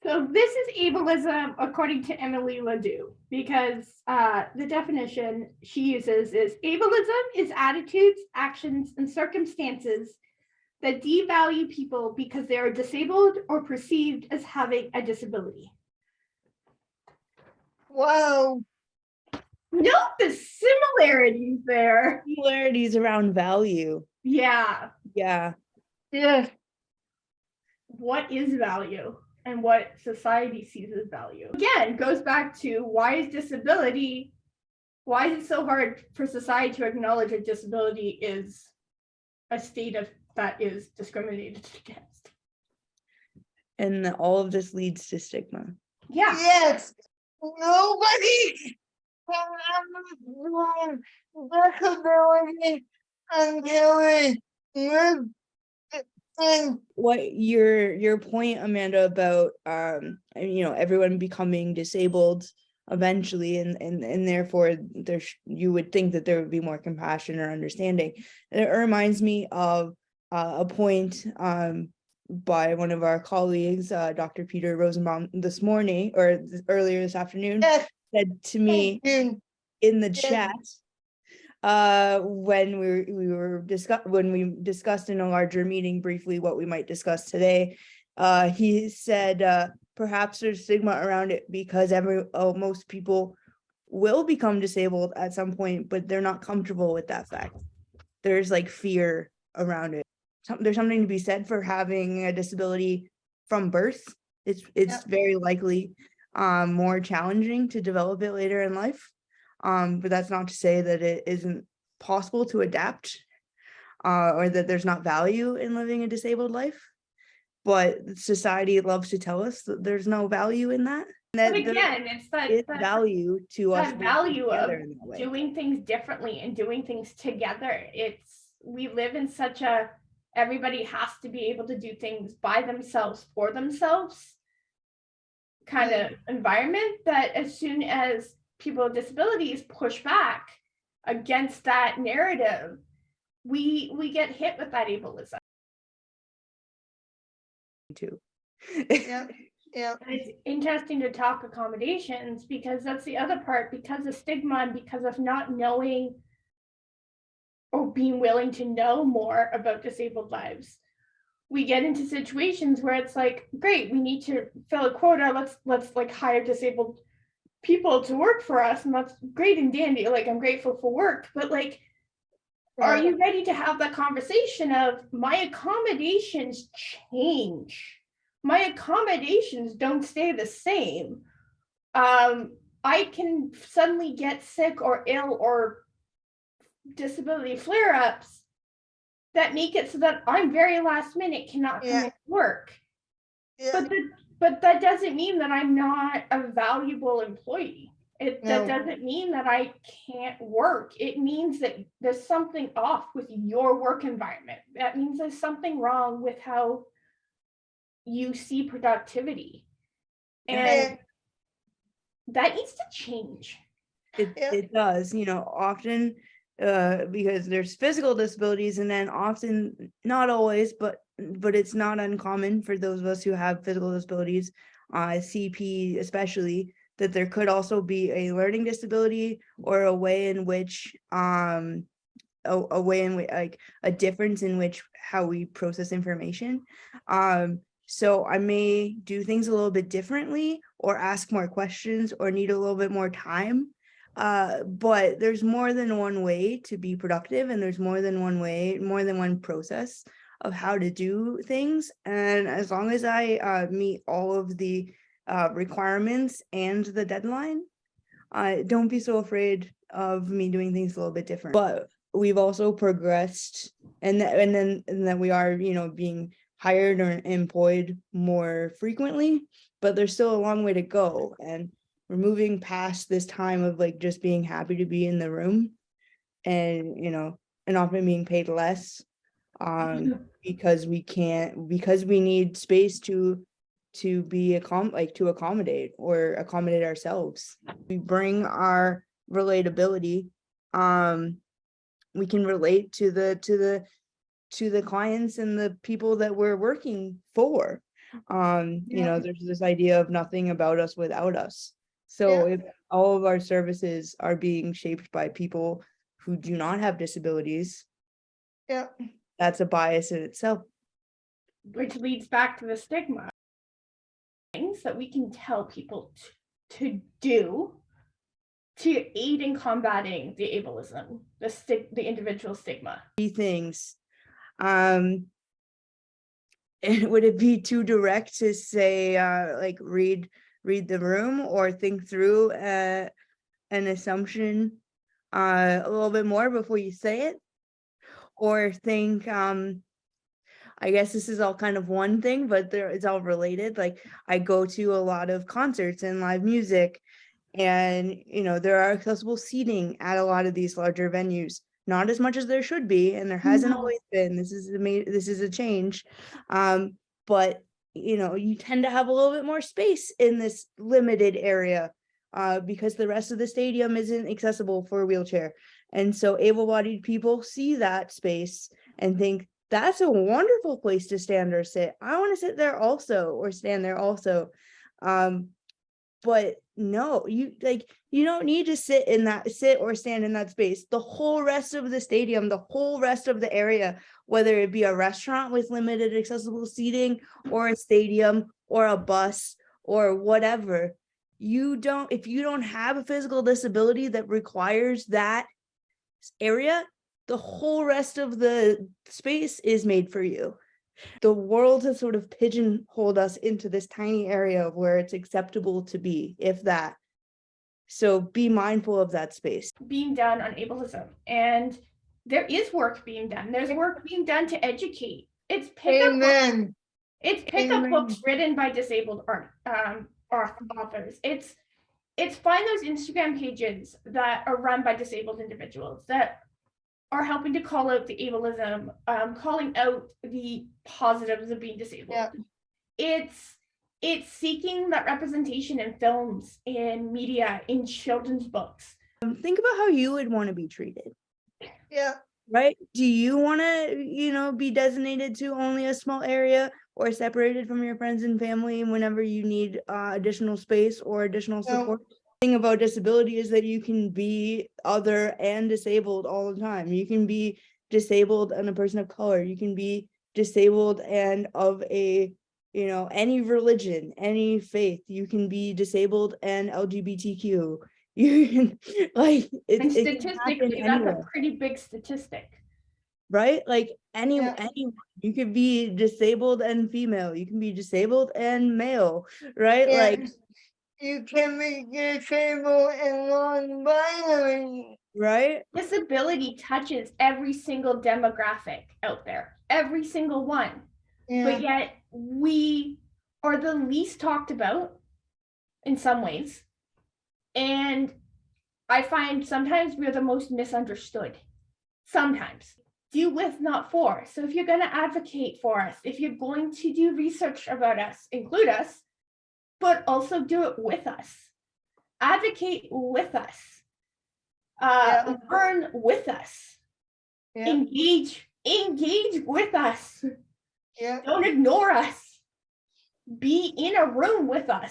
So this is ableism according to Emily Ledoux, because the definition she uses is ableism is attitudes, actions, and circumstances that devalue people because they are disabled or perceived as having a disability. Wow. Note the similarities there. Similarities around value. Yeah. Yeah. What is value and what society sees as value? Again, goes back to why is it so hard for society to acknowledge a disability is a state of that is discriminated against? And all of this leads to stigma. Yeah. Yes. Nobody can disability until it lives in. What your point, Amanda, about everyone becoming disabled eventually, and therefore you would think that there would be more compassion or understanding. And it reminds me of a point by one of our colleagues, Dr. Peter Rosenbaum, this morning or earlier this afternoon, said to me in the chat, when we discussed in a larger meeting briefly what we might discuss today, he said perhaps there's stigma around it because most people will become disabled at some point, but they're not comfortable with that fact. There's like fear around it. There's something to be said for having a disability from birth. It's very likely more challenging to develop it later in life. But that's not to say that it isn't possible to adapt, or that there's not value in living a disabled life. But society loves to tell us that there's no value in that. But again, it's that value to us. That value of doing things differently and doing things together. We live in such a everybody has to be able to do things by themselves for themselves kind of environment, that as soon as people with disabilities push back against that narrative, we get hit with that ableism too. Yeah. It's interesting to talk accommodations, because that's the other part, because of stigma and because of not knowing or being willing to know more about disabled lives. We get into situations where it's like, great, we need to fill a quota, let's like hire disabled people to work for us, and that's great and dandy, like I'm grateful for work, but like, are you ready to have that conversation of my accommodations change? My accommodations don't stay the same. I can suddenly get sick or ill or disability flare-ups that make it so that I'm very last minute cannot come to work. But that doesn't mean that I'm not a valuable employee. That doesn't mean that I can't work. It means that there's something off with your work environment. That means there's something wrong with how you see productivity. And that needs to change. It does, often because there's physical disabilities, and then often, not always, but it's not uncommon for those of us who have physical disabilities, CP especially, that there could also be a learning disability or a way in which like a difference in which how we process information. So I may do things a little bit differently or ask more questions or need a little bit more time. But there's more than one way to be productive, and there's more than one process of how to do things. And as long as I meet all of the requirements and the deadline, don't be so afraid of me doing things a little bit different. But we've also progressed, and then we are, being hired or employed more frequently, but there's still a long way to go. And we're moving past this time of like just being happy to be in the room and, and often being paid less because we need space to accommodate ourselves. We bring our relatability. We can relate to the clients and the people that we're working for. Yeah. There's this idea of nothing about us without us. So Yeah. if all of our services are being shaped by people who do not have disabilities, Yeah. that's a bias in itself. Which leads back to the stigma. Things that we can tell people to do to aid in combating the ableism, the individual stigma. Things. Would it be too direct to say like read the room, or think through an assumption a little bit more before you say it? Or think I guess this is all kind of one thing, but it's all related. Like, I go to a lot of concerts and live music, and there are accessible seating at a lot of these larger venues. Not as much as there should be, and there hasn't No. always been. This is a change. But you tend to have a little bit more space in this limited area, because the rest of the stadium isn't accessible for a wheelchair. And so able-bodied people see that space and think, that's a wonderful place to stand or sit. I want to sit there also, or stand there also. But no, you don't need to sit or stand in that space. The whole rest of the stadium, the whole rest of the area, whether it be a restaurant with limited accessible seating, or a stadium, or a bus, or whatever, if you don't have a physical disability that requires that area, the whole rest of the space is made for you. The world has sort of pigeonholed us into this tiny area of where it's acceptable to be, if that. So be mindful of that space. Being done on ableism, and there is work being done. There's work being done to educate. It's pickup Amen. books written by disabled authors. It's find those Instagram pages that are run by disabled individuals that are helping to call out the ableism, calling out the positives of being disabled. Yeah. It's seeking that representation in films, in media, in children's books. Think about how you would want to be treated. Yeah. Right? Do you want to, be designated to only a small area, or separated from your friends and family whenever you need additional space or additional support? The thing about disability is that you can be other and disabled all the time. You can be disabled and a person of color. You can be disabled and of a, any religion, any faith. You can be disabled and LGBTQ. You can, like, And it can happen statistically, that's anywhere. a pretty big statistic. Right? Like anyone, Yeah. you could be disabled and female, you can be disabled and male, right? Yeah. Like, You can be disabled and non-binary. right? Disability touches every single demographic out there, every single one. Yeah. But yet we are the least talked about in some ways. And I find sometimes we're the most misunderstood. Sometimes. Do with, not for. So if you're going to advocate for us, if you're going to do research about us, include us, but also do it with us. Advocate with us. Learn with us. Yeah. Engage with us. Yeah. Don't ignore us. Be in a room with us.